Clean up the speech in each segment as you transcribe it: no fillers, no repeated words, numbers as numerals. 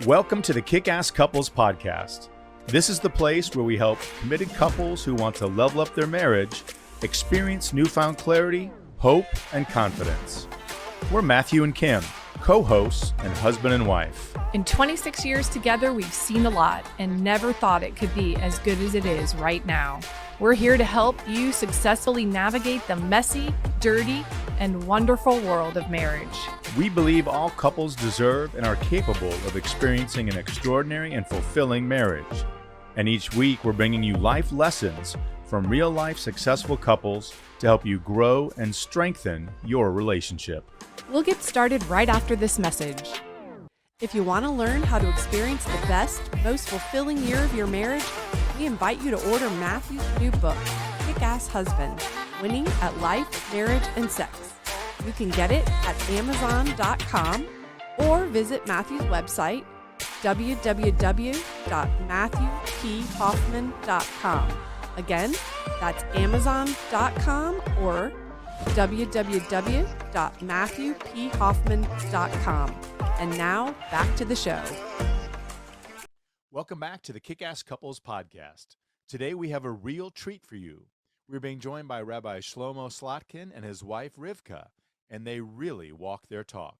Welcome to the Kickass Couples Podcast. This is the place where we help committed couples who want to level up their marriage experience newfound clarity, hope, and confidence. We're Matthew and Kim, co-hosts and husband and wife. In 26 years together, we've seen a lot and never thought it could be as good as it is right now. We're here to help you successfully navigate the messy, dirty, and wonderful world of marriage. We believe all couples deserve and are capable of experiencing an extraordinary and fulfilling marriage. And each week, we're bringing you life lessons from real-life successful couples to help you grow and strengthen your relationship. We'll get started right after this message. If you want to learn how to experience the best, most fulfilling year of your marriage, we invite you to order Matthew's new book, Kickass Husband, Winning at Life, Marriage, and Sex. You can get it at Amazon.com or visit Matthew's website, www.matthewphoffman.com. Again, that's Amazon.com or www.matthewphoffman.com. And now, back to the show. Welcome back to the Kickass Couples Podcast. Today we have a real treat for you. We're being joined by Rabbi Shlomo Slatkin and his wife Rivka, and they really walk their talk.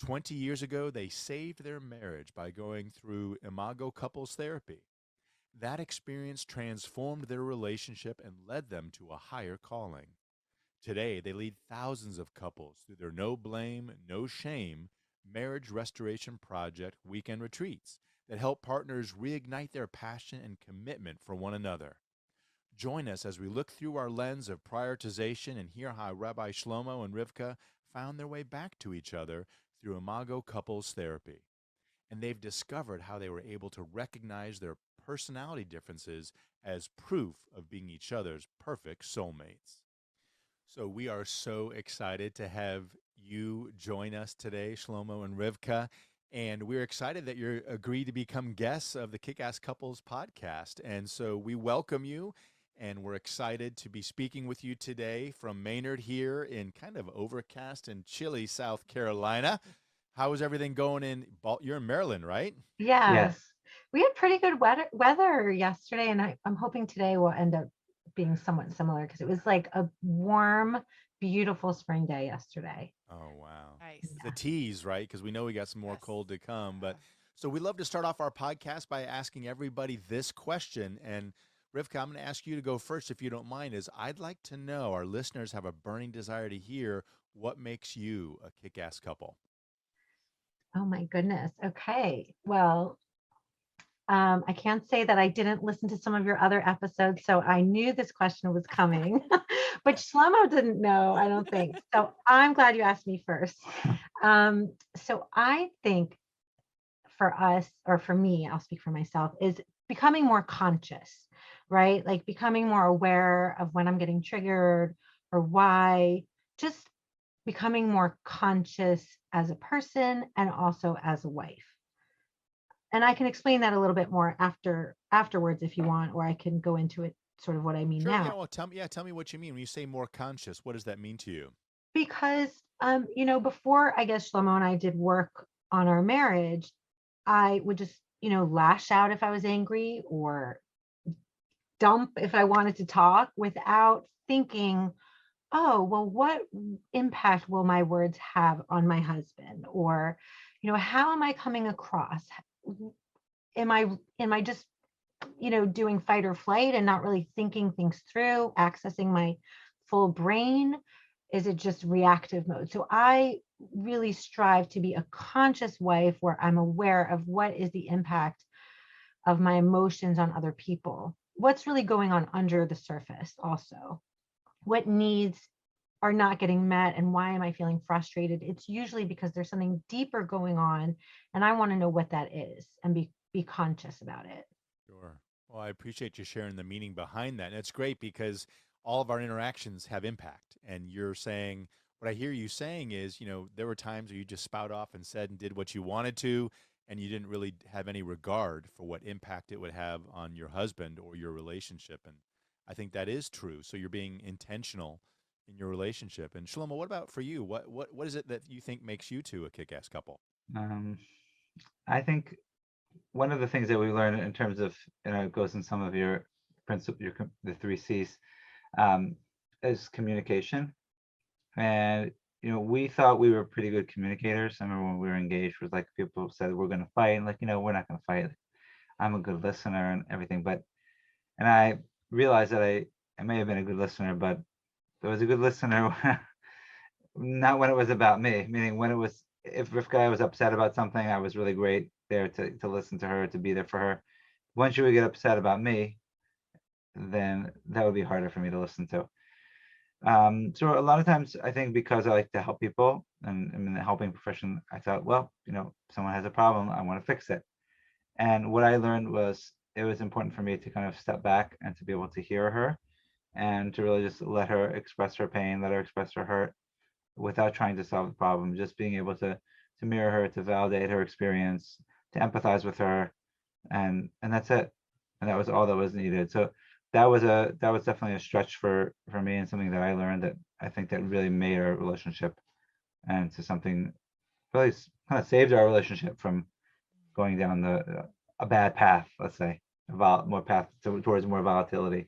20 years ago, they saved their marriage by going through Imago couples therapy. That experience transformed their relationship and led them to a higher calling. Today, they lead thousands of couples through their no blame, no shame marriage restoration project weekend retreats that help partners reignite their passion and commitment for one another. Join us as we look through our lens of prioritization and hear how Rabbi Shlomo and Rivka found their way back to each other through Imago couples therapy. And they've discovered how they were able to recognize their personality differences as proof of being each other's perfect soulmates. So we are so excited to have you join us today, Shlomo and Rivka. And we're excited that you're agreed to become guests of the Kickass Couples Podcast. And so we welcome you, and we're excited to be speaking with you today from Maynard here in kind of overcast and chilly South Carolina. How is everything going you're in Maryland, right? Yes. We had pretty good weather yesterday, and I'm hoping today will end up being somewhat similar because it was like a warm, beautiful spring day yesterday. Oh, wow. Nice. The tease, right? Because we know we got some more cold to come. But so we love to start off our podcast by asking everybody this question. And Rivka, I'm going to ask you to go first, if you don't mind, is I'd like to know, our listeners have a burning desire to hear, what makes you a kick-ass couple? Oh my goodness. Okay. Well, I can't say that I didn't listen to some of your other episodes, so I knew this question was coming, but Shlomo didn't know, I don't think. So I'm glad you asked me first. So I think for us, or for me, I'll speak for myself, is becoming more conscious, right? Like becoming more aware of when I'm getting triggered or why, just becoming more conscious as a person and also as a wife. And I can explain that a little bit more afterwards if you want, or I can go into it sort of what I mean now. Yeah, well, tell me what you mean. When you say more conscious, what does that mean to you? Because, before I guess Shlomo and I did work on our marriage, I would just, lash out if I was angry or dump if I wanted to talk without thinking, oh, well, what impact will my words have on my husband? Or, how am I coming across? Am I just, doing fight or flight and not really thinking things through, accessing my full brain? Is it just reactive mode? So I really strive to be a conscious wife where I'm aware of what is the impact of my emotions on other people. What's really going on under the surface also? What needs are not getting met and why am I feeling frustrated? It's usually because there's something deeper going on and I want to know what that is and be conscious about it. Sure. Well, I appreciate you sharing the meaning behind that. And it's great because all of our interactions have impact. And you're saying, what I hear you saying is, there were times where you just spout off and said and did what you wanted to, and you didn't really have any regard for what impact it would have on your husband or your relationship. And I think that is true. So you're being intentional in your relationship. And Shlomo, what about for you? What is it that you think makes you two a kick-ass couple? I think one of the things that we learn in terms of, it goes in some of your principle, the three C's, um, is communication. And we thought we were pretty good communicators. I remember when we were engaged, was like people said we're going to fight, and like, we're not going to fight. I'm a good listener and everything, and I realized that I may have been a good listener, but I was a good listener not when it was about me. Meaning when it was, if Rivka was upset about something, I was really great there to listen to her, to be there for her. Once she would get upset about me, then that would be harder for me to listen to. So a lot of times I think because I like to help people and I'm in the helping profession, I thought, well, someone has a problem, I want to fix it. And what I learned was it was important for me to kind of step back and to be able to hear her and to really just let her express her pain, let her express her hurt without trying to solve the problem, just being able to mirror her, to validate her experience, to empathize with her, and that's it. And that was all that was needed. So that was definitely a stretch for me, and something that I learned that I think that really made our relationship and to something really kind of saved our relationship from going down a bad path, let's say, more path towards more volatility.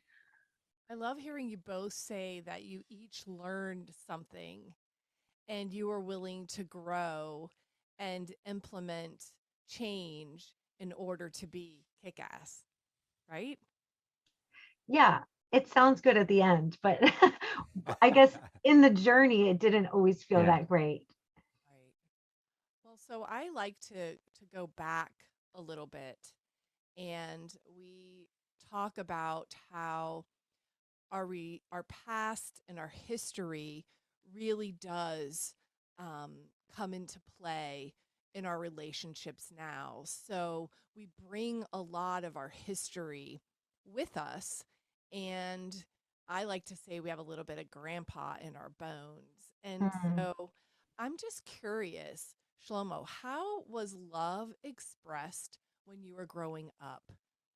I love hearing you both say that you each learned something and you were willing to grow and implement change in order to be kick ass, right? Yeah, it sounds good at the end, but I guess in the journey, it didn't always feel Yeah. that great. Right. Well, so I like to go back a little bit and we talk about how our past and our history really does come into play in our relationships now. So we bring a lot of our history with us, and I like to say we have a little bit of grandpa in our bones. And Mm. so I'm just curious, Shlomo, how was love expressed when you were growing up?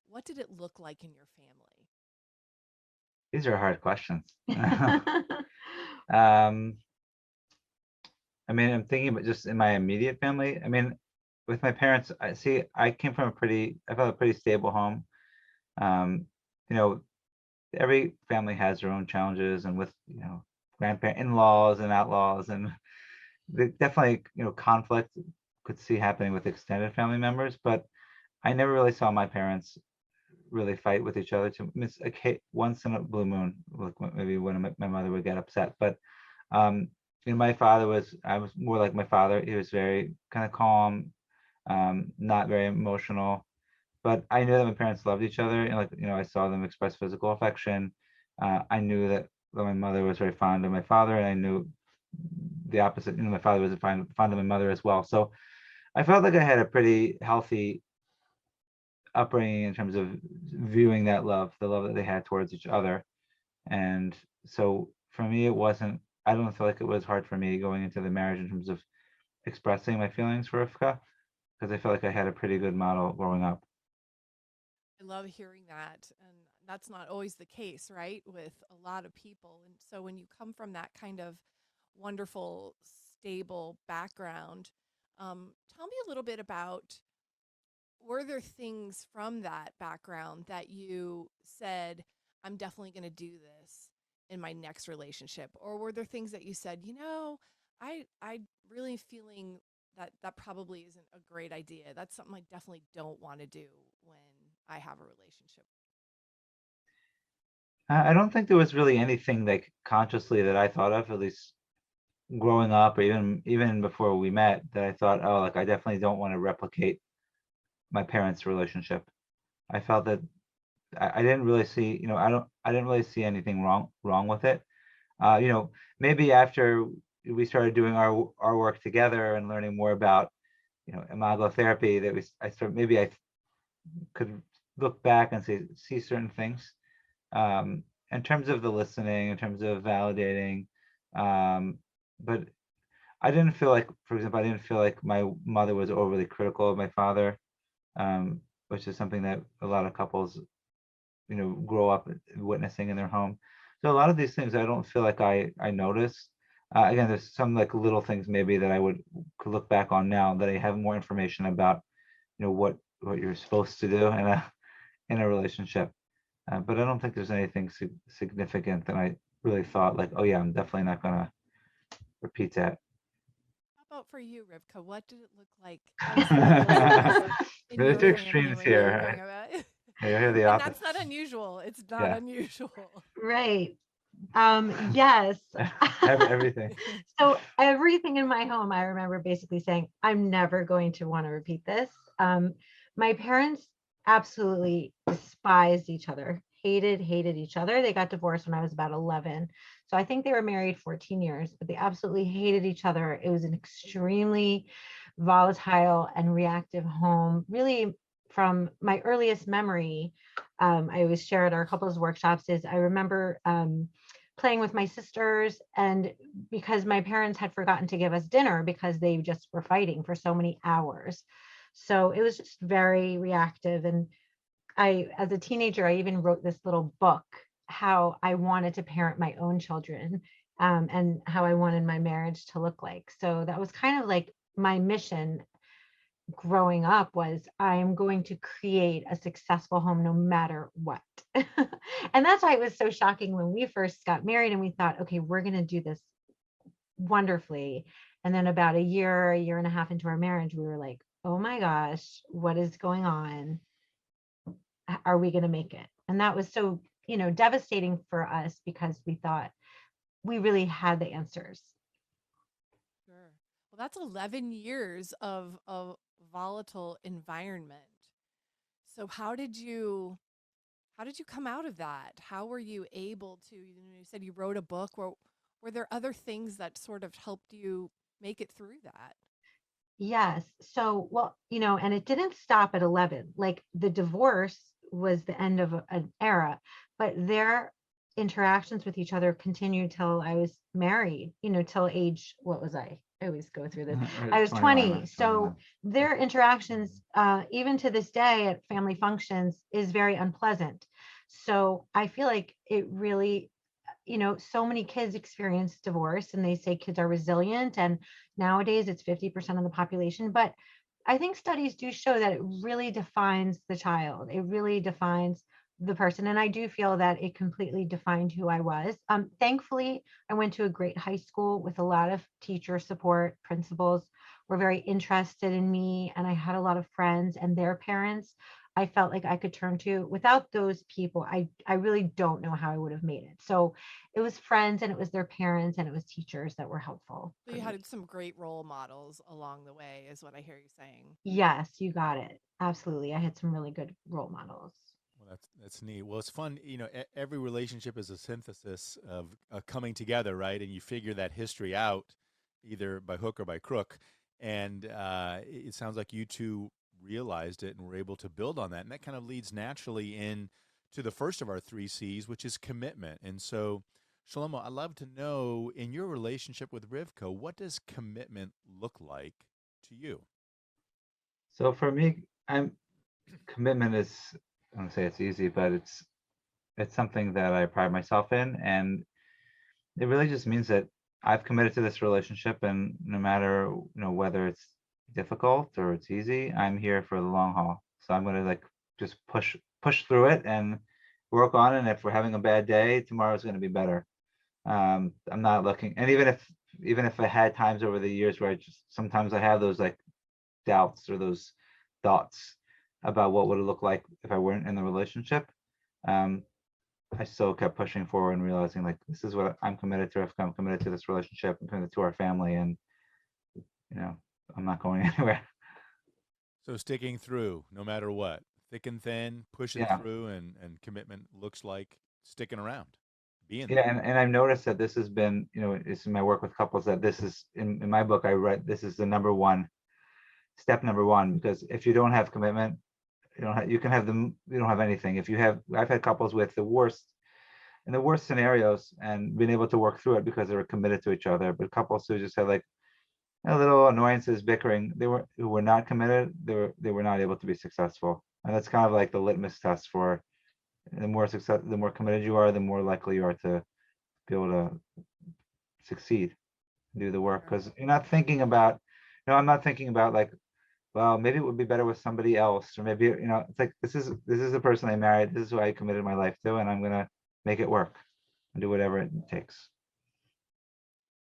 What did it look like in your family? These are hard questions. um I mean, I'm thinking about just in my immediate family. I mean, with my parents, I came from I felt a pretty stable home. Um, you know, every family has their own challenges, and with, grandparent in-laws and outlaws, and definitely, conflict could see happening with extended family members, but I never really saw my parents really fight with each other. To miss once in a blue moon, like maybe when my mother would get upset, but um, my father I was more like my father. He was very kind of calm, not very emotional. But I knew that my parents loved each other, and like, I saw them express physical affection. I knew that my mother was very fond of my father, and I knew the opposite. My father was fond of my mother as well. So I felt like I had a pretty healthy upbringing in terms of viewing that love, the love that they had towards each other. And so for me, I don't feel like it was hard for me going into the marriage in terms of expressing my feelings for Rivka, because I felt like I had a pretty good model growing up. I love hearing that. And that's not always the case, right? With a lot of people. And so when you come from that kind of wonderful, stable background, tell me a little bit about, were there things from that background that you said, I'm definitely going to do this in my next relationship? Or were there things that you said, I really feeling that that probably isn't a great idea. That's something I definitely don't want to do when I have a relationship. I don't think there was really anything like consciously that I thought of, at least growing up, or even before we met, that I thought, oh, like I definitely don't want to replicate my parents' relationship. I felt that I didn't really see, I didn't really see anything wrong with it. You know, maybe after we started doing our work together and learning more about, Imago therapy, maybe I could look back and see certain things, in terms of the listening, in terms of validating. But I didn't feel like, for example, I didn't feel like my mother was overly critical of my father, um, which is something that a lot of couples, grow up witnessing in their home. So a lot of these things I don't feel like I noticed. Again, there's some like little things maybe that could look back on now that I have more information about, what you're supposed to do in a relationship. But I don't think there's anything significant that I really thought like, oh yeah, I'm definitely not gonna repeat that. How about for you, Rivka? What did it look like? How was divorce in There's your two family extremes when you were growing here. up? I hear the And opposite. that's not unusual. It's not Yeah, unusual. Right. Yes. everything. So everything in my home, I remember basically saying, I'm never going to want to repeat this. My parents absolutely despised each other, hated each other. They got divorced when I was about 11. So I think they were married 14 years, but they absolutely hated each other. It was an extremely volatile and reactive home, really from my earliest memory. I always share at our couples workshops is I remember playing with my sisters, and because my parents had forgotten to give us dinner because they just were fighting for so many hours. So it was just very reactive. And as a teenager, I even wrote this little book, how I wanted to parent my own children, and how I wanted my marriage to look like. So that was kind of like my mission growing up was I'm going to create a successful home no matter what. And that's why it was so shocking when we first got married and we thought, okay, we're going to do this wonderfully. And then about a year and a half into our marriage, we were like, oh my gosh, what is going on? Are we going to make it? And that was so, devastating for us because we thought we really had the answers. Sure. Well, that's 11 years of a volatile environment. So how did you come out of that? How were you able to, you said you wrote a book. Were there other things that sort of helped you make it through that? Yes. So, well, and it didn't stop at 11. Like the divorce was the end of an era, but their interactions with each other continued till I was married, till age, what was I? I always go through this. I was 21, 20. right? So 21. their interactions, even to this day at family functions, is very unpleasant. So I feel like it really, so many kids experience divorce and they say kids are resilient. And nowadays it's 50% of the population. But I think studies do show that it really defines the child. It really defines the person. And I do feel that it completely defined who I was. Thankfully, I went to a great high school with a lot of teacher support. Principals were very interested in me, and I had a lot of friends and their parents I felt like I could turn to. Without those people, I really don't know how I would have made it. So it was friends and it was their parents and it was teachers that were helpful So for you me. had some great role models along the way, is what I hear you saying. Yes, you got it. Absolutely. I had some really good role models. Well, that's neat. Well, it's fun. Every relationship is a synthesis of coming together, right? And you figure that history out, either by hook or by crook. And it sounds like you two realized it and were able to build on that. And that kind of leads naturally in to the first of our three C's, which is commitment. And so, Shlomo, I'd love to know, in your relationship with Rivka, what does commitment look like to you? So for me, commitment is, I don't say it's easy, but it's something that I pride myself in, and it really just means that I've committed to this relationship, and no matter whether it's difficult or it's easy, I'm here for the long haul. So I'm gonna like just push through it and work on it. And if we're having a bad day, tomorrow's gonna be better. I'm not looking, and even if I had times over the years where I just sometimes I have those like doubts or those thoughts about what would it look like if I weren't in the relationship. Um, I still kept pushing forward and realizing like this is what I'm committed to. If I'm committed to this relationship, I'm committed to our family, and you know, I'm not going anywhere. So sticking through no matter what, thick and thin, pushing Yeah. through, and commitment looks like sticking around, being Yeah, there. and I've noticed that this has been, it's in my work with couples that this is in my book I read this is the number one step number one, because if you don't have commitment, you can have them, you don't have anything. If you have, I've had couples with the worst scenarios and been able to work through it because they were committed to each other. But couples who just had like a little annoyances, bickering, who were not committed, they were not able to be successful. And that's kind of like the litmus test for the more committed you are, the more likely you are to be able to succeed. do the work, because you're not thinking about, no, I'm not thinking about like, well, maybe it would be better with somebody else, or maybe, it's like, this is the person I married, this is who I committed my life to, and I'm gonna make it work and do whatever it takes.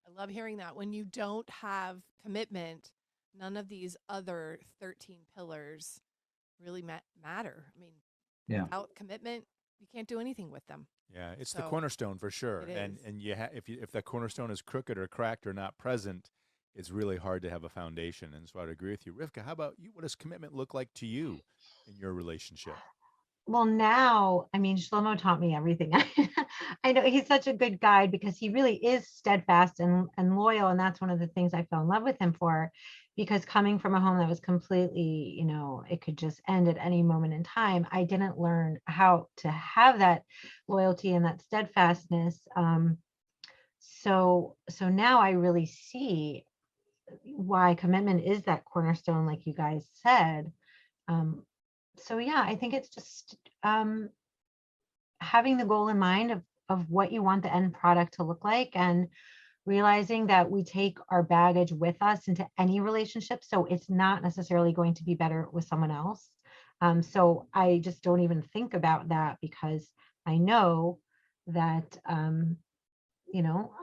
I love hearing that. When you don't have commitment, none of these other 13 pillars really matter. I mean, Yeah. without commitment, you can't do anything with them. Yeah, it's the So, cornerstone for sure. it And is. and if that cornerstone is crooked or cracked or not present, it's really hard to have a foundation. And so I'd agree with you. Rivka, how about you? What does commitment look like to you in your relationship? Well, now, I mean, Shlomo taught me everything. I know he's such a good guide because he really is steadfast and loyal. And that's one of the things I fell in love with him for, because coming from a home that was completely, it could just end at any moment in time, I didn't learn how to have that loyalty and that steadfastness. So now I really see why commitment is that cornerstone, like you guys said. So yeah, I think it's just having the goal in mind of what you want the end product to look like, and realizing that we take our baggage with us into any relationship. So it's not necessarily going to be better with someone else. So I just don't even think about that, because I know that, you know,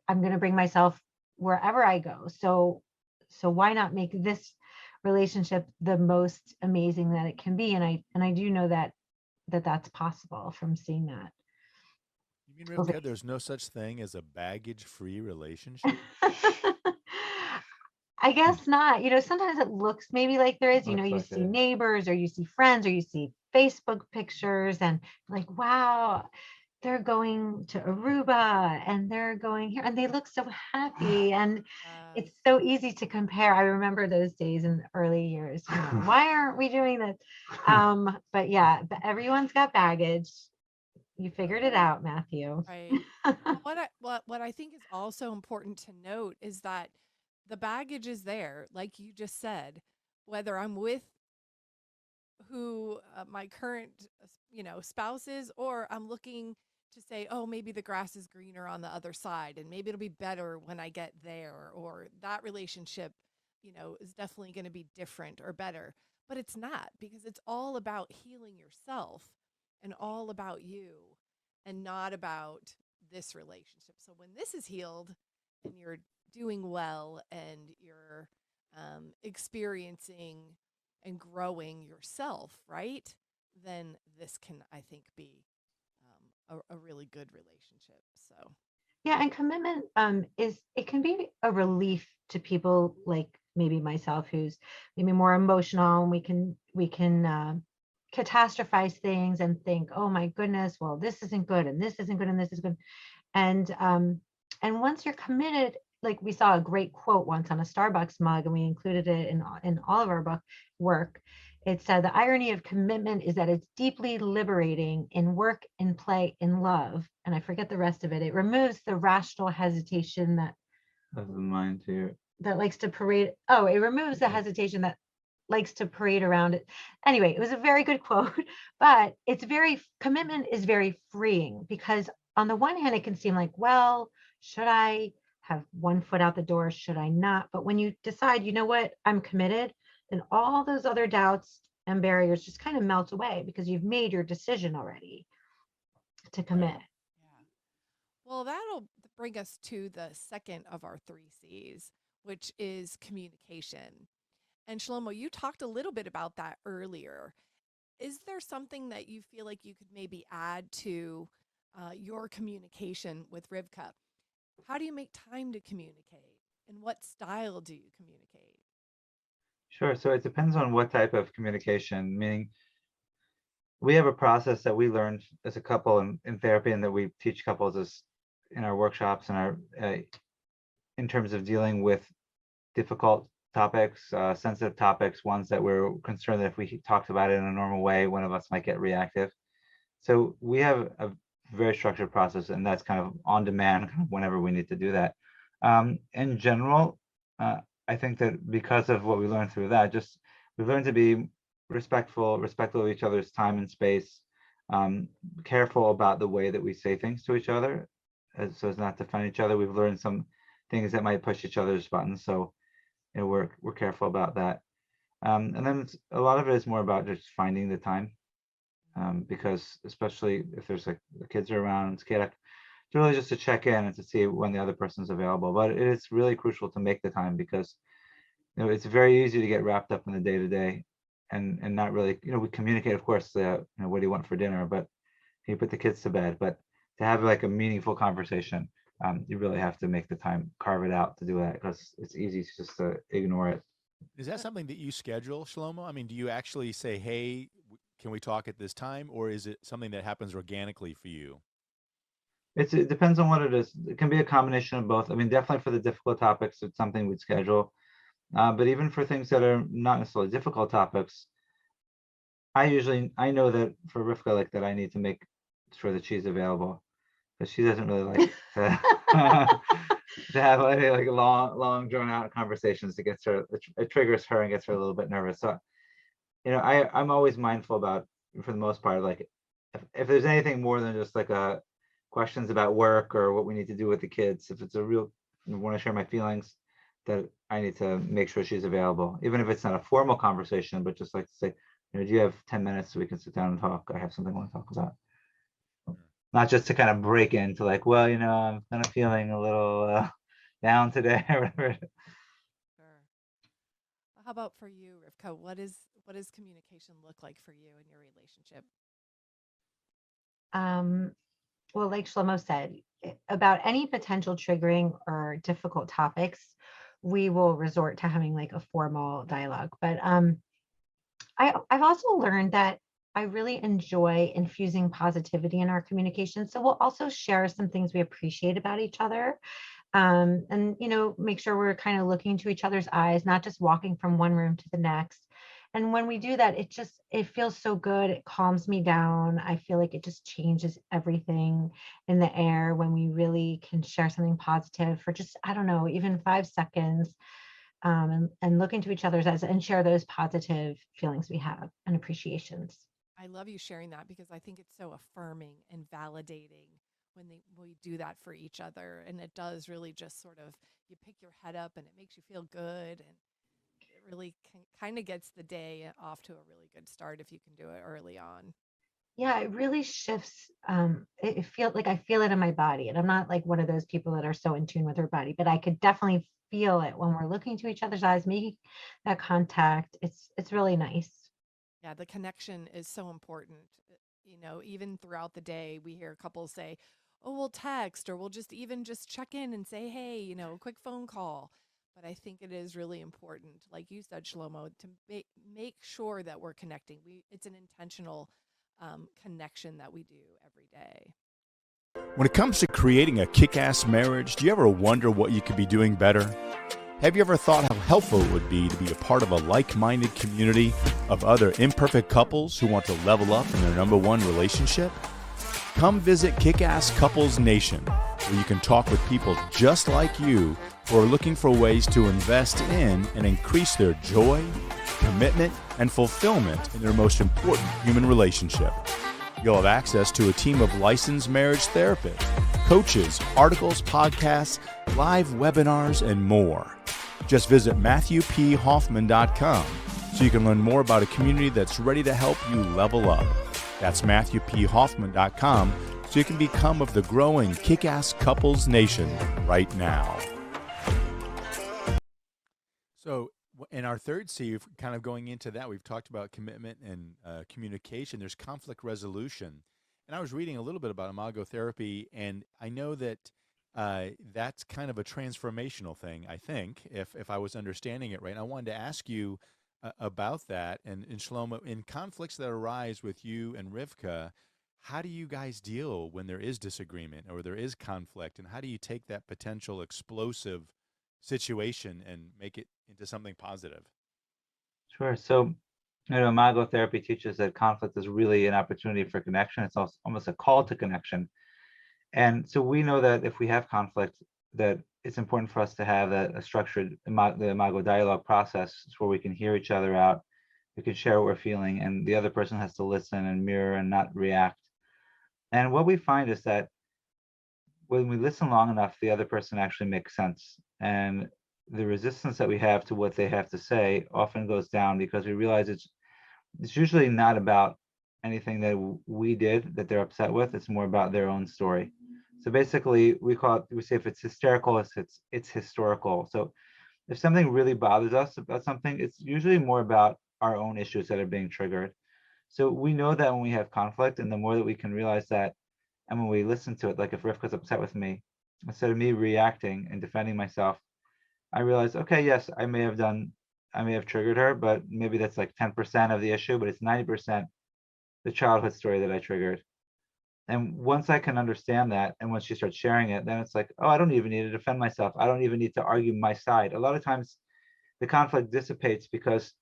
I'm going to bring myself wherever I go. So why not make this relationship the most amazing that it can be? And I do know that's possible from seeing that. You mean, Rivka, there's no such thing as a baggage-free relationship? I guess not. Sometimes it looks maybe like there is, Looks you like see it. neighbors or you see friends or you see Facebook pictures and like, wow, they're going to Aruba and they're going here and they look so happy. And it's so easy to compare. I remember those days in the early years. Why aren't we doing this? But yeah, but everyone's got baggage. You figured it out, Matthew. Right. Well, what I think is also important to note is that the baggage is there, like you just said, whether I'm with who my current, spouse is, or I'm looking to say, oh, maybe the grass is greener on the other side, and maybe it'll be better when I get there, or that relationship, is definitely going to be different or better. But it's not, because it's all about healing yourself and all about you and not about this relationship. So when this is healed and you're doing well and you're experiencing and growing yourself, right? Then this can, I think, be a really good relationship. So, Yeah, and commitment is it can be a relief to people like maybe myself, who's maybe more emotional, and we can catastrophize things and think, oh my goodness, well, this isn't good and this isn't good and this is good. And once you're committed, like we saw a great quote once on a Starbucks mug, and we included it in all of our book work. It said the irony of commitment is that it's deeply liberating in work, in play, in love. And I forget the rest of it. It removes the rational hesitation Of the mind too. that likes to parade. Oh, it removes the hesitation that likes to parade around it. Anyway, it was a very good quote, but commitment is very freeing, because on the one hand, it can seem like, well, should I have one foot out the door? Should I not? But when you decide, you know what, I'm committed, then all those other doubts and barriers just kind of melt away, because you've made your decision already to commit. yeah. Well, that'll bring us to the second of our three C's, which is communication. And Shlomo, you talked a little bit about that earlier. Is there something that you feel like you could maybe add to your communication with Rivka? How do you make time to communicate? And what style do you communicate? Sure. So it depends on what type of communication, meaning we have a process that we learned as a couple in therapy, and that we teach couples as in our workshops and our in terms of dealing with difficult topics, sensitive topics, ones that we're concerned that if we talked about it in a normal way, one of us might get reactive. So we have a very structured process, and that's kind of on demand, kind of whenever we need to do that. In general, I think that because of what we learned through that, just we've learned to be respectful of each other's time and space, careful about the way that we say things to each other, so as not to find each other. We've learned some things that might push each other's buttons, so we're careful about that. And then a lot of it is more about just finding the time, because especially if there's like the kids are around, it's really just to check in and to see when the other person's available. But it is really crucial to make the time, because it's very easy to get wrapped up in the day to day, and not really, we communicate, of course, what do you want for dinner, but you put the kids to bed. But to have like a meaningful conversation, you really have to make the time, carve it out to do that, because it's easy just to ignore it. Is that something that you schedule, Shlomo? I mean, do you actually say, "Hey, can we talk at this time," or is it something that happens organically for you? It depends on what it is. It can be a combination of both. I mean, definitely for the difficult topics, it's something we'd schedule. But even for things that are not necessarily difficult topics, I know that for Rivka, like that, I need to make sure that she's available, because she doesn't really like to, to have any like long drawn out conversations. It gets her, it triggers her and gets her a little bit nervous. So, I'm always mindful about, for the most part, like if there's anything more than just like questions about work or what we need to do with the kids, if it's a real, want to share my feelings, that I need to make sure she's available, even if it's not a formal conversation, but just like to say, do you have 10 minutes so we can sit down and talk? I have something I want to talk about. Not just to kind of break into like, well, I'm kind of feeling a little down today or whatever. Sure. How about for you, Rivka? What does communication look like for you in your relationship? Well, like Shlomo said, about any potential triggering or difficult topics, we will resort to having like a formal dialogue. But I've also learned that I really enjoy infusing positivity in our communication. So we'll also share some things we appreciate about each other. And make sure we're kind of looking to each other's eyes, not just walking from one room to the next. And when we do that, it feels so good. It calms me down. I feel like it just changes everything in the air when we really can share something positive for just, I don't know, even 5 seconds, and look into each other's eyes and share those positive feelings we have and appreciations. I love you sharing that because I think it's so affirming and validating when we do that for each other. And it does really just sort of, you pick your head up and it makes you feel good. And it really kind of gets the day off to a really good start if you can do it early on. Yeah, it really shifts. It feels like I feel it in my body, and I'm not like one of those people that are so in tune with her body, but I could definitely feel it when we're looking to each other's eyes, making that contact. It's really nice. Yeah, the connection is so important. Even throughout the day, we hear couples say, "Oh, we'll text or we'll just check in and say, hey, a quick phone call." But I think it is really important, like you said, Shlomo, to make sure that we're connecting. It's an intentional connection that we do every day. When it comes to creating a kick-ass marriage, do you ever wonder what you could be doing better? Have you ever thought how helpful it would be to be a part of a like-minded community of other imperfect couples who want to level up in their number one relationship? Come visit Kickass Couples Nation, where you can talk with people just like you who are looking for ways to invest in and increase their joy, commitment, and fulfillment in their most important human relationship. You'll have access to a team of licensed marriage therapists, coaches, articles, podcasts, live webinars, and more. Just visit MatthewPHoffman.com so you can learn more about a community that's ready to help you level up. That's MatthewPHoffman.com so you can become of the growing Kick-Ass Couples Nation right now. So in our third C, kind of going into that, we've talked about commitment and communication. There's conflict resolution. And I was reading a little bit about Imago therapy, and I know that that's kind of a transformational thing, I think, if I was understanding it right. And I wanted to ask you about that. And Shlomo, in conflicts that arise with you and Rivka, how do you guys deal when there is disagreement or there is conflict? And how do you take that potential explosive situation and make it into something positive? Sure. So, Imago therapy teaches that conflict is really an opportunity for connection. It's also almost a call to connection. And so we know that if we have conflict, that it's important for us to have a structured the Imago dialogue process where we can hear each other out, we can share what we're feeling, and the other person has to listen and mirror and not react. And what we find is that when we listen long enough, the other person actually makes sense. And the resistance that we have to what they have to say often goes down because we realize it's usually not about anything that we did that they're upset with. It's more about their own story. So basically, we say if it's hysterical, it's historical. So if something really bothers us about something, it's usually more about our own issues that are being triggered. So we know that when we have conflict, and the more that we can realize that, and when we listen to it, like if Rivka's upset with me, instead of me reacting and defending myself, I realize, okay, yes, I may have triggered her, but maybe that's like 10% of the issue, but it's 90% the childhood story that I triggered. And once I can understand that, and once she starts sharing it, then it's like, oh, I don't even need to defend myself. I don't even need to argue my side. A lot of times the conflict dissipates because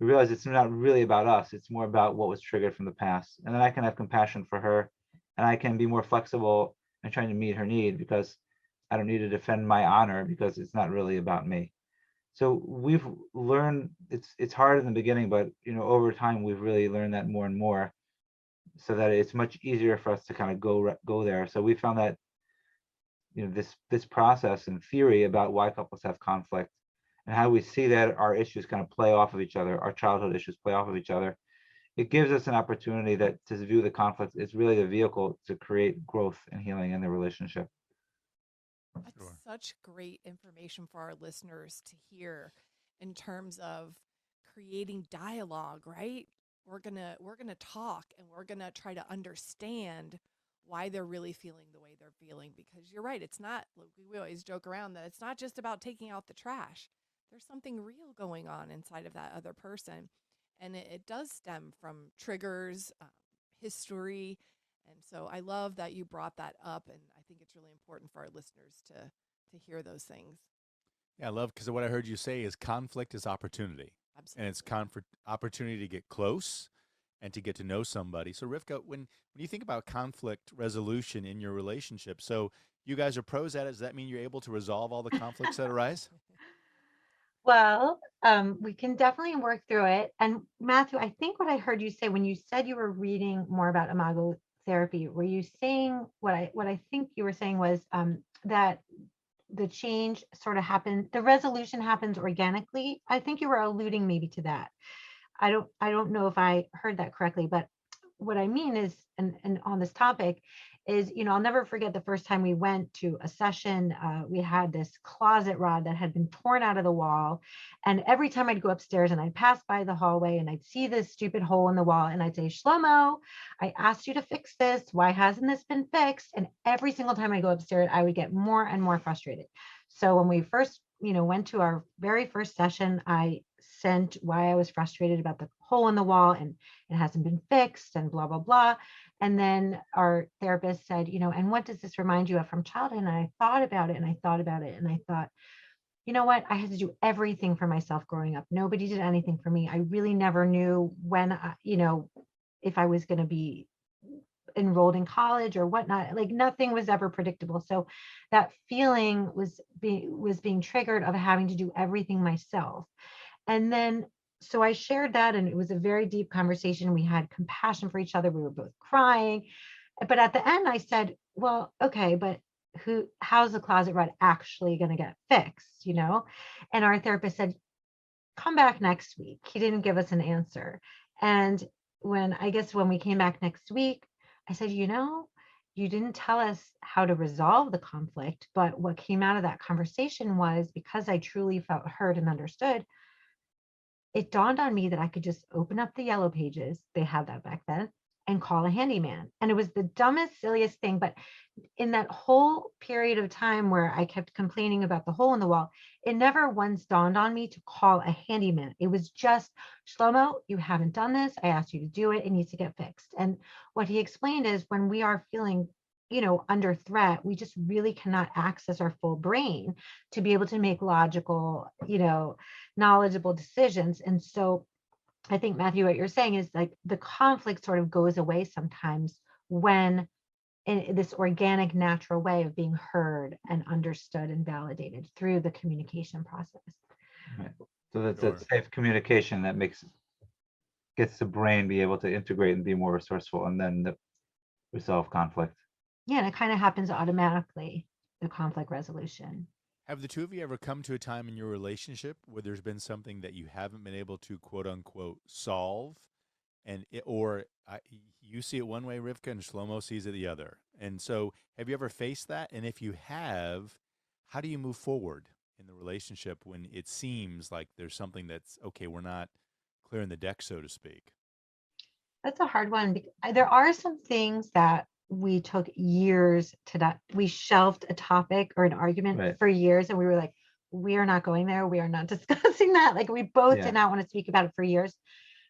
we realize it's not really about us. It's more about what was triggered from the past. And then I can have compassion for her, and I can be more flexible in trying to meet her need because I don't need to defend my honor because it's not really about me. So we've learned it's hard in the beginning, but over time we've really learned that more and more, so that it's much easier for us to kind of go there. So we found that this process and theory about why couples have conflict and how we see that our issues kind of play off of each other, our childhood issues play off of each other. It gives us an opportunity that to view the conflict is really the vehicle to create growth and healing in the relationship. That's such great information for our listeners to hear in terms of creating dialogue, right? We're gonna talk and we're gonna try to understand why they're really feeling the way they're feeling, because you're right, it's not, like, we always joke around that it's not just about taking out the trash. There's something real going on inside of that other person, and it does stem from triggers, history. And so I love that you brought that up, and I think it's really important for our listeners to hear those things. Yeah, I love, because what I heard you say is conflict is opportunity, and Absolutely. it's opportunity to get close and to get to know somebody. So Rivka, when you think about conflict resolution in your relationship, so you guys are pros at it. Does that mean you're able to resolve all the conflicts that arise? Well, we can definitely work through it. And Matthew, I think what I heard you say when you said you were reading more about Imago therapy, were you saying what I think you were saying was that the change sort of happened, the resolution happens organically? I think you were alluding maybe to that. I don't know if I heard that correctly, but what I mean is, and on this topic is, I'll never forget the first time we went to a session. We had this closet rod that had been torn out of the wall. And every time I'd go upstairs and I'd pass by the hallway and I'd see this stupid hole in the wall and I'd say, Shlomo, I asked you to fix this. Why hasn't this been fixed? And every single time I go upstairs, I would get more and more frustrated. So when we first, went to our very first session, I sent why I was frustrated about the hole in the wall and it hasn't been fixed and blah, blah, blah. And then our therapist said, and what does this remind you of from childhood? And I thought about it and I thought about it and I thought, you know what? I had to do everything for myself growing up. Nobody did anything for me. I really never knew when, if I was going to be enrolled in college or whatnot. Like nothing was ever predictable. So that feeling was being triggered of having to do everything myself. And then, so I shared that, and it was a very deep conversation. We had compassion for each other. We were both crying. But at the end, I said, well, okay, but how's the closet rod actually going to get fixed? And our therapist said, come back next week. He didn't give us an answer. And when we came back next week, I said, you didn't tell us how to resolve the conflict, but what came out of that conversation was, because I truly felt heard and understood, it dawned on me that I could just open up the yellow pages, they had that back then, and call a handyman. And it was the dumbest, silliest thing. But in that whole period of time where I kept complaining about the hole in the wall, it never once dawned on me to call a handyman. It was just, Shlomo, you haven't done this. I asked you to do it. It needs to get fixed. And what he explained is, when we are feeling under threat, we just really cannot access our full brain to be able to make logical, knowledgeable decisions. And so I think, Matthew, what you're saying is, like, the conflict sort of goes away sometimes when, in this organic, natural way of being heard and understood and validated through the communication process. Right. So that's Sure. that safe communication that gets the brain be able to integrate and be more resourceful and then resolve conflict. Yeah, and it kind of happens automatically, the conflict resolution. Have the two of you ever come to a time in your relationship where there's been something that you haven't been able to quote unquote solve, and you see it one way, Rivka, and Shlomo sees it the other? And so, have you ever faced that? And if you have, how do you move forward in the relationship when it seems like there's something that's okay? We're not clearing the deck, so to speak. That's a hard one. There are some things that we took years to that. We shelved a topic or an argument Right. for years, and we were like, we are not going there. We are not discussing that. Like we both Yeah. did not want to speak about it for years.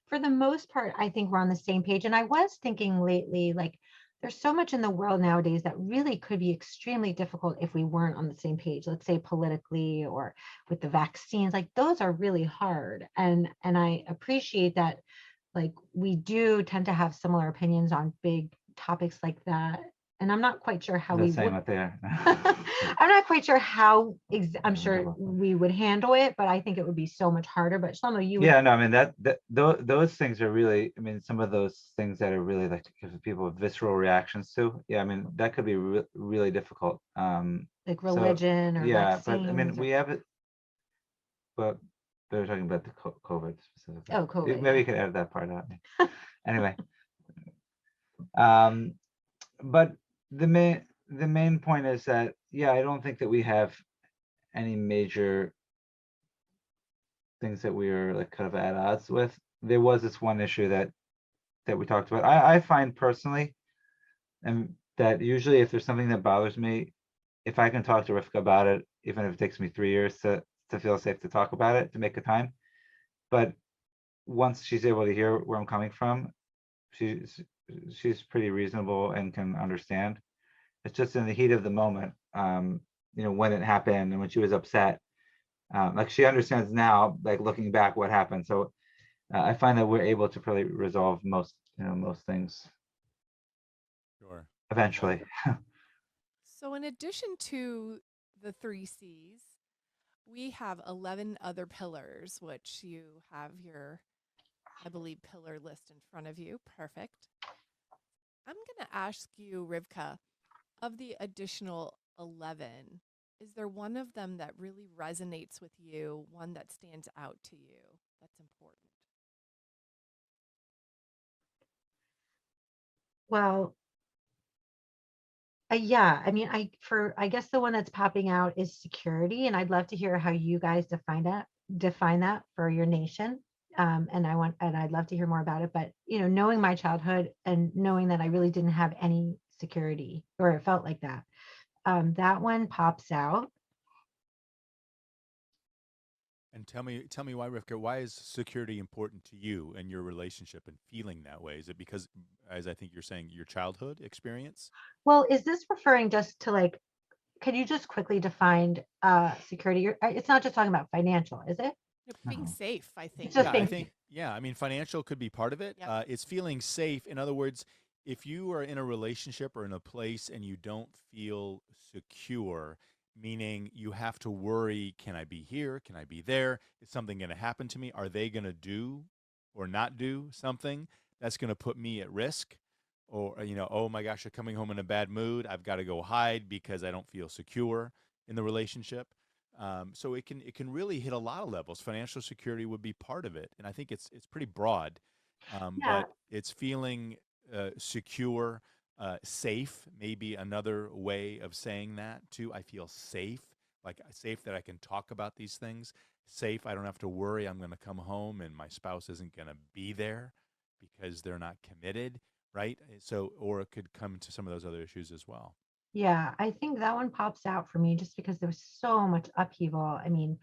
For the most part, I think we're on the same page. And I was thinking lately, like, there's so much in the world nowadays that really could be extremely difficult if we weren't on the same page, let's say politically or with the vaccines. Like those are really hard. And I appreciate that, like we do tend to have similar opinions on big topics like that. And I'm not quite sure how The we same would. up there. I'm not quite sure how I'm sure Wonderful. we would handle it, but I think it would be so much harder. But Shlomo, you would. Yeah, no, I mean those things are really, I mean, some of those things that are really like give people visceral reactions to. Yeah, I mean that could be really difficult. Like So religion or yeah, but I mean vaccines or we have it, but they were talking about the COVID specifically. COVID, Maybe yeah. you could edit that part out. Anyway, um, but the main point is that, yeah, I don't think that we have any major things that we are like kind of at odds with. There was this one issue that we talked about. I find personally, and that usually if there's something that bothers me, if I can talk to Rivka about it, even if it takes me 3 years to feel safe to talk about it, to make a time. But once she's able to hear where I'm coming from, she's she's pretty reasonable and can understand. It's just in the heat of the moment, when it happened and when she was upset, like she understands now, like looking back what happened. So I find that we're able to probably resolve most things Sure. eventually. So, in addition to the three C's, we have 11 other pillars, which you have your, I believe, pillar list in front of you. Perfect. I'm going to ask you, Rivka, of the additional 11, is there one of them that really resonates with you, one that stands out to you that's important? Well, yeah, I mean, I guess the one that's popping out is security, and I'd love to hear how you guys define that for your nation. And I'd love to hear more about it. But knowing my childhood and knowing that I really didn't have any security, or it felt like that, that one pops out. And tell me why, Rivka, why is security important to you and your relationship and feeling that way? Is it because, as I think you're saying, your childhood experience? Well, is this referring just to like? Could you just quickly define security? It's not just talking about financial, is it? Being No. safe, I It's think. just Yeah, I being think, yeah, I mean, financial could be part of it. Yep. It's feeling safe. In other words, if you are in a relationship or in a place and you don't feel secure, meaning you have to worry, can I be here? Can I be there? Is something going to happen to me? Are they going to do or not do something that's going to put me at risk? Or, oh my gosh, I'm coming home in a bad mood. I've got to go hide because I don't feel secure in the relationship. So it can really hit a lot of levels. Financial security would be part of it, and I think it's pretty broad, Yeah. but it's feeling secure, safe. Maybe another way of saying that too. I feel safe, like safe that I can talk about these things. Safe, I don't have to worry. I'm going to come home and my spouse isn't going to be there because they're not committed, right? So, or it could come to some of those other issues as well. Yeah, I think that one pops out for me just because there was so much upheaval. I mean,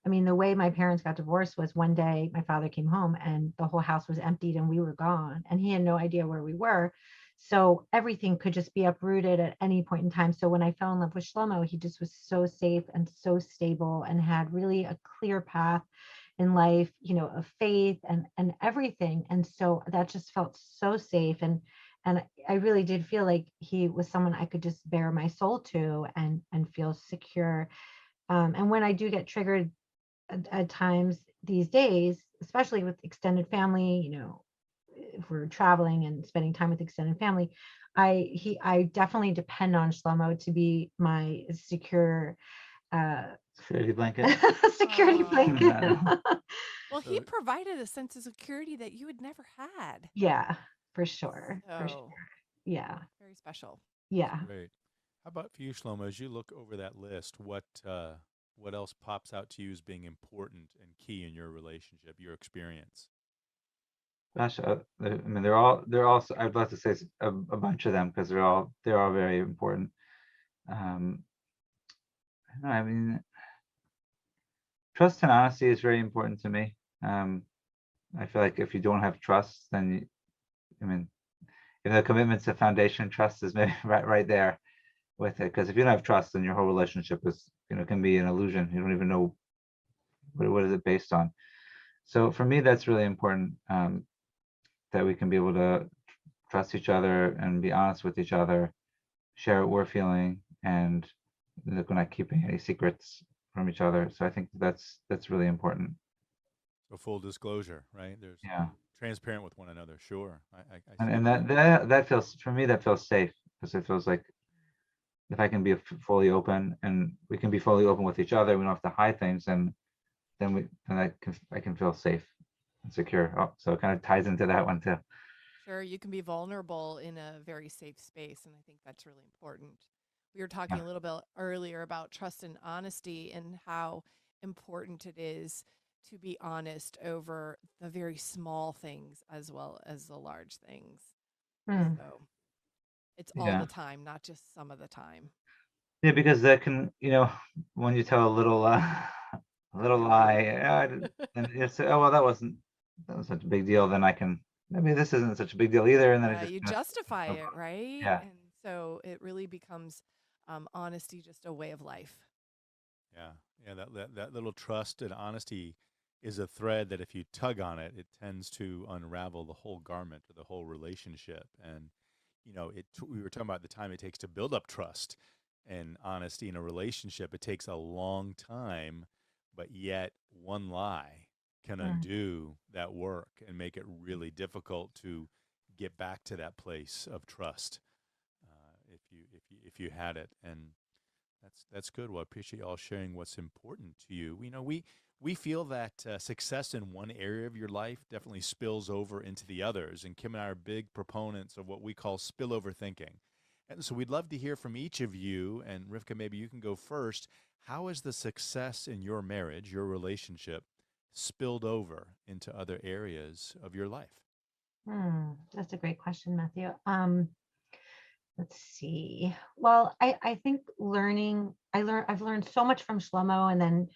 the way my parents got divorced was one day my father came home and the whole house was emptied and we were gone and he had no idea where we were. So everything could just be uprooted at any point in time. So when I fell in love with Shlomo, he just was so safe and so stable and had really a clear path in life, of faith and everything. And so that just felt so safe. And I really did feel like he was someone I could just bare my soul to and feel secure. And when I do get triggered at times these days, especially with extended family, if we're traveling and spending time with extended family, I definitely depend on Shlomo to be my secure Security blanket. security Aw. blanket. Well, he So- provided a sense of security that you had never had. Yeah, for sure. For sure. So Yeah. very special. Yeah. Great. How about for you, Shlomo? As you look over that list, what else pops out to you as being important and key in your relationship, your experience? Gosh, I mean, they're all. I'd love to say a bunch of them because they're all very important. Um, I don't know, I mean, trust and honesty is very important to me. I feel like if you don't have trust, then I mean, if the commitment's a foundation, trust is maybe right there with it. Because if you don't have trust, then your whole relationship is, can be an illusion. You don't even know what is it based on. So for me, that's really important, that we can be able to trust each other and be honest with each other, share what we're feeling, and that we're not keeping any secrets from each other. So I think that's really important. So full disclosure, right? There's Yeah. transparent with one another. Sure, I And see and that. that feels, for me, that feels safe, because it feels like if I can be fully open, and we can be fully open with each other, we don't have to hide things, and then I can feel safe and secure. Oh, so it kind of ties into that one too. Sure, you can be vulnerable in a very safe space, and I think that's really important. We were talking Yeah. a little bit earlier about trust and honesty and how important it is to be honest over the very small things as well as the large things. Hmm. So it's all Yeah. the time, not just some of the time. Yeah, because that can, when you tell a little lie, and you say, oh well, that was such a big deal. Then I can, maybe this isn't such a big deal either, and then it just You kind of justify snowballs. it, right? Yeah. And so it really becomes honesty just a way of life. Yeah, yeah. That little trust and honesty is a thread that if you tug on it, it tends to unravel the whole garment or the whole relationship. And we were talking about the time it takes to build up trust and honesty in a relationship. It takes a long time, but yet one lie can Hmm. undo that work and make it really difficult to get back to that place of trust if you had it. And that's good. Well, I appreciate y'all sharing what's important to you. We feel that success in one area of your life definitely spills over into the others, and Kim and I are big proponents of what we call spillover thinking. And so we'd love to hear from each of you. And Rivka, maybe you can go first. How has the success in your marriage, your relationship, spilled over into other areas of your life? That's a great question, Matthew. Let's see. Well, I think I've learned so much from Shlomo, and then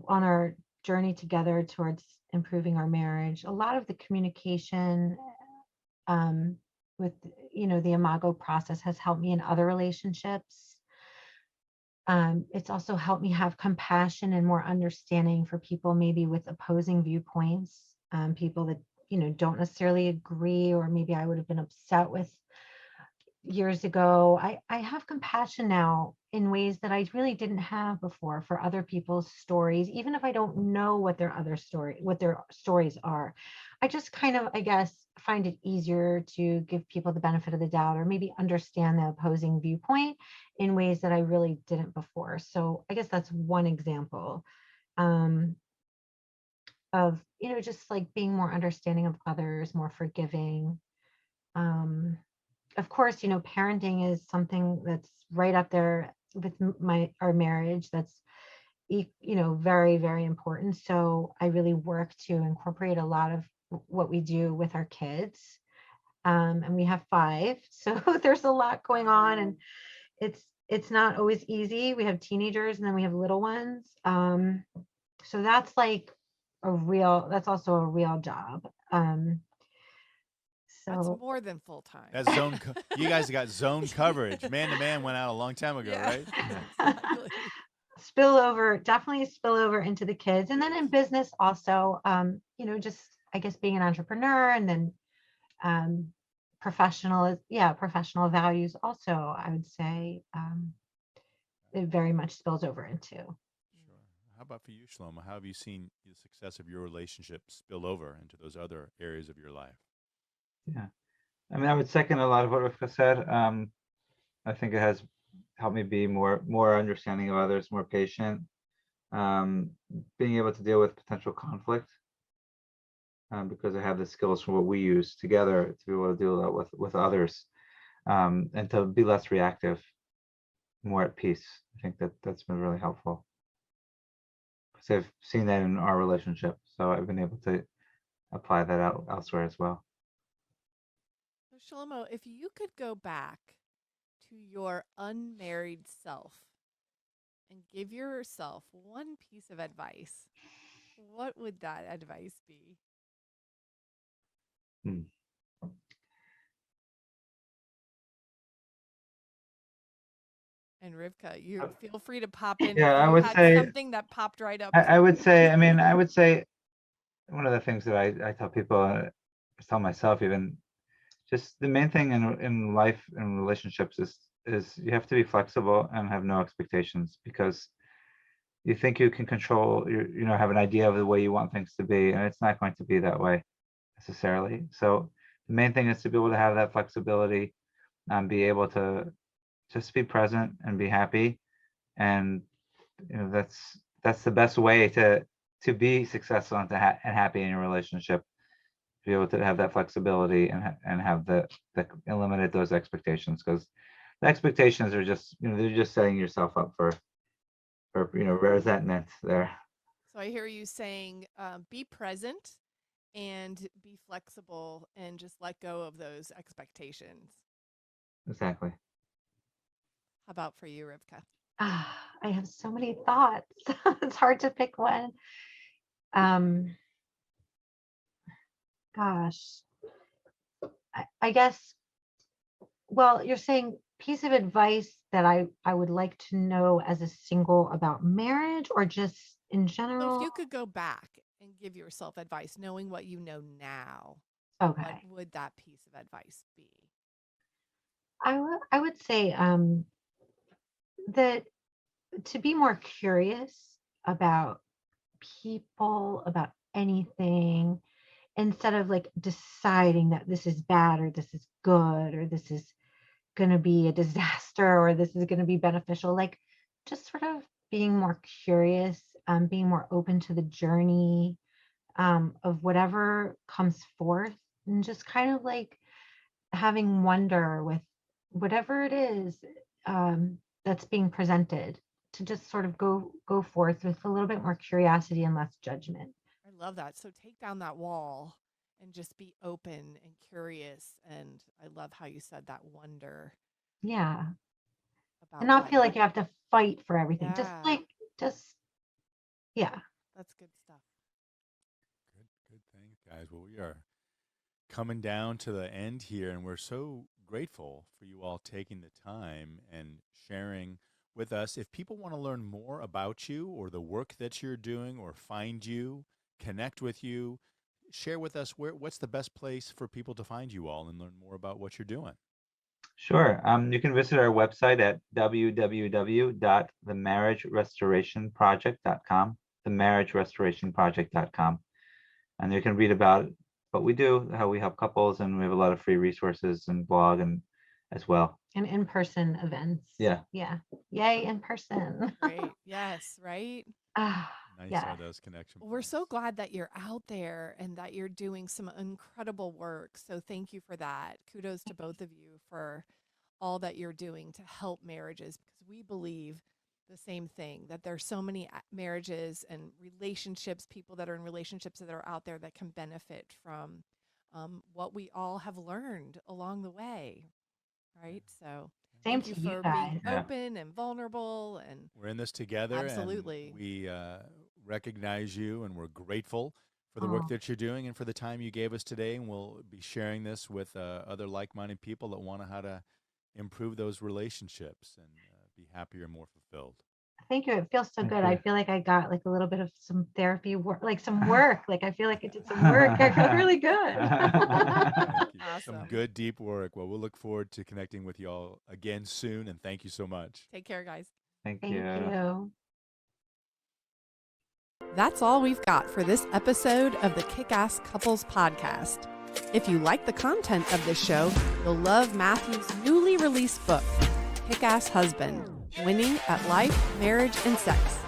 on our journey together towards improving our marriage, a lot of the communication um, with the Imago process has helped me in other relationships. It's also helped me have compassion and more understanding for people maybe with opposing viewpoints, people that don't necessarily agree, or maybe I would have been upset with years ago. I have compassion now in ways that I really didn't have before for other people's stories, even if I don't know what their stories are. I just kind of, I guess, find it easier to give people the benefit of the doubt, or maybe understand the opposing viewpoint in ways that I really didn't before. So I guess that's one example um, of, just like being more understanding of others, more forgiving. Of course, parenting is something that's right up there with our marriage. That's very, very important. So I really work to incorporate a lot of what we do with our kids. And we have 5, so there's a lot going on, and it's not always easy. We have teenagers, and then we have little ones. So that's that's also a real job. That's So more than full time. That's you guys got zone coverage. Man to man went out a long time ago, Yeah, right? exactly. definitely spill over into the kids, and then in business also, just I guess being an entrepreneur, and then um, professional values also, I would say, it very much spills over into. Sure. How about for you, Shlomo? How have you seen the success of your relationship spill over into those other areas of your life? Yeah. I mean, I would second a lot of what Rivka said. I think it has helped me be more understanding of others, more patient, being able to deal with potential conflict, because I have the skills from what we use together to be able to deal with others, and to be less reactive, more at peace. I think that's been really helpful because I've seen that in our relationship, so I've been able to apply that out elsewhere as well. So Shlomo, if you could go back to your unmarried self and give yourself one piece of advice, what would that advice be? Hmm. And Rivka, you feel free to pop in Yeah, if I you would had say, something that popped right up I too. would say, I mean, I would say one of the things that I tell people, tell myself even, just the main thing in life and relationships is you have to be flexible and have no expectations, because you think you can control have an idea of the way you want things to be, and it's not going to be that way necessarily. So the main thing is to be able to have that flexibility and be able to just be present and be happy. And that's the best way to be successful and and happy in your relationship, to be able to have that flexibility and have the eliminate those expectations, because the expectations are just they're just setting yourself up for resentment there. So I hear you saying be present and be flexible and just let go of those expectations. Exactly. How about for you, Rivka? I have so many thoughts. It's hard to pick one. Um, gosh, I guess, well, you're saying piece of advice that I would like to know as a single about marriage or just in So if general? you could go back and give yourself advice, knowing what you know now, what Okay. would that piece of advice be? I would say that to be more curious about people, about anything, instead of like deciding that this is bad or this is good or this is going to be a disaster or this is going to be beneficial, like just sort of being more curious, being more open to the journey, of whatever comes forth, and just kind of like having wonder with whatever it is, that's being presented, to just sort of go forth with a little bit more curiosity and less judgment. I love that. So take down that wall and just be open and curious. And I love how you said that wonder Yeah. And about not life. feel like you have to fight for everything. Yeah, Just yeah. that's good stuff. Good things, guys. Well, we are coming down to the end here, and we're so grateful for you all taking the time and sharing with us. If people want to learn more about you or the work that you're doing, or find you, connect with you, share with us what's the best place for people to find you all and learn more about what you're doing. Sure. You can visit our website at www.themarriagerestorationproject.com, themarriagerestorationproject.com. And you can read about what we do, how we help couples, and we have a lot of free resources and blog and as well. And in-person events. Yeah. Yeah. Yay, in person. Great. Yes, right? Nice Yeah. are those connection Well, we're points. so glad that you're out there and that you're doing some incredible work. So thank you for that. Kudos to both of you for all that you're doing to help marriages, because we believe the same thing, that there's so many marriages and relationships, people that are in relationships that are out there that can benefit from what we all have learned along the way. Right. So Same thank you to you for being guys. Yeah. open and vulnerable. And We're in this together, absolutely. and we recognize you, and we're grateful for the work Oh, that you're doing and for the time you gave us today. And we'll be sharing this with other like-minded people that want to how to improve those relationships and be happier and more fulfilled. thank you. It feels so Thank good. you. I feel like I got like a little bit of some therapy work, like some work. Like I feel like I did some work. I feel really good. Thank you. Some Awesome. good, deep work. Well, we'll look forward to connecting with you all again soon, and thank you so much. Take care, guys. Thank Thank you. you. That's all we've got for this episode of the Kickass Couples Podcast. If you like the content of this show, you'll love Matthew's newly released book, Kickass Husband, Winning at Life, Marriage, and Sex.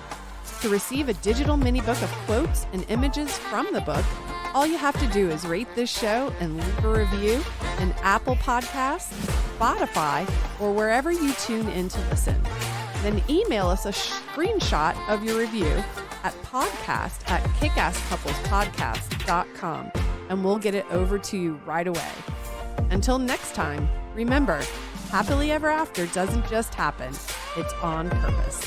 To receive a digital mini book of quotes and images from the book, all you have to do is rate this show and leave a review in Apple Podcasts, Spotify, or wherever you tune in to listen. Then email us a screenshot of your review at podcast@kickasscouplespodcast.com, and we'll get it over to you right away. Until next time, remember, happily ever after doesn't just happen, it's on purpose.